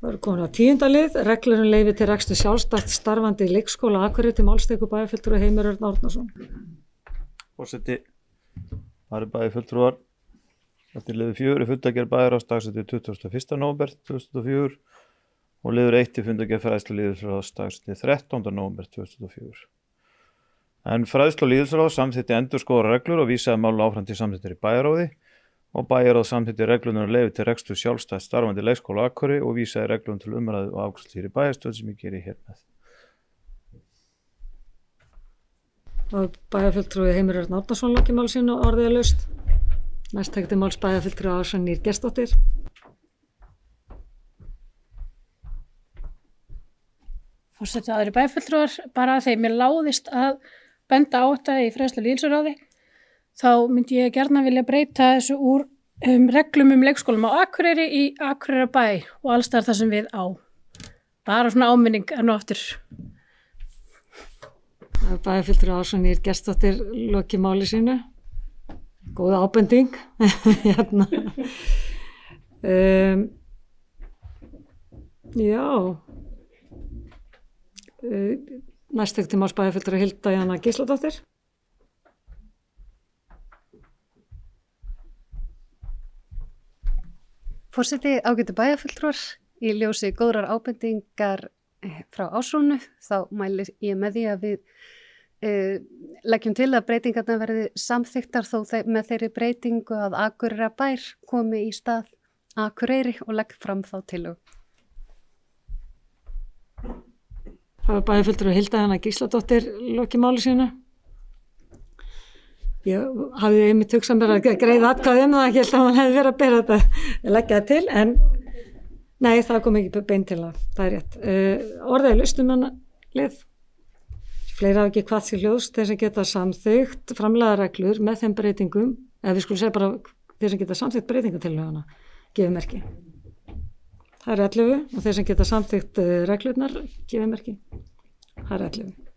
Það eru komin á 10. lið, reglur leyfi til reksturs sjálfstætt starfandi leikskóla Akureyri til málsteku bæjarfulltrúi Heimir Örn Árnason. Forseti, það eru bæjarfulltrúar eftir liður 4 í fundargerð bæjarráðs dagsettu 21. nóvember 2004 og liður 1 í fundargerð fræðslu lýðheilsuráðs dagsettu 13. nóvember 2004. En fræðslu lýðheilsuráðs samþykkti endurskoðaðar reglur og vísaði máli áfram til samþykktar í bæjarráði og bæjarráð samþykkti reglurnar leyfi til reksturs sjálfstætt starfandi leikskóla Akureyri og vísaði reglum til umræðu og afgreiðslu hér í bæjarstöð sem ég geri hér með. Og bæjarfulltrúi Heimir Örn Árnason lokið máli sínu orðið Næst tekti máls bæjarfulltrúi Ása Nýr Gestsdóttir. Forseti, aðrir bæjarfulltrúar, bara þegar mér láðist að benda á þetta í fræðslu lýðheilsuráði, þá myndi ég gjarna vilja breyta þessu úr reglum leikskólum á Akureyri í Akureyrarbæ og alls þar sem við á. Bara svona áminning enn og aftur. Bæjarfulltrúi Ása Nýr Gestsdóttir lokið máli sínu. Góð ábending. Já. Næst tekti máls bæjarfulltrúi Hilda Jana Gísladóttir. Forseti, ágætu bæjarfulltrúar, í ljósi góðrar ábendingar frá Ásrúnu, þá mæli ég með því að við leggjum til að breytingarna verði samþykktar þó með þeirri breytingu að Akureyrarbær komi í stað Akureyri og legg fram þá tillögu. Það var bæjarfulltrúi Hilda Jana Gísladóttir lokið máli sínu. Ég hafði einmitt hugsað mér að greiða atkvæði það, ég held að hann hefði verið að bera þetta, leggja það til, en nei, það kom ekki beint til það er rétt. Orðið lausnumannalið, fleiri hafa ekki hvað til hljóðs, þeir sem geta samþykkt framlagareglur með þeim breytingum, eða við skulum segja bara þeir sem geta samþykkt breytingatillöguna, gefið merki. Það er 11 og þeir sem geta samþykkt reglurnar, gefið merki. Það er 11.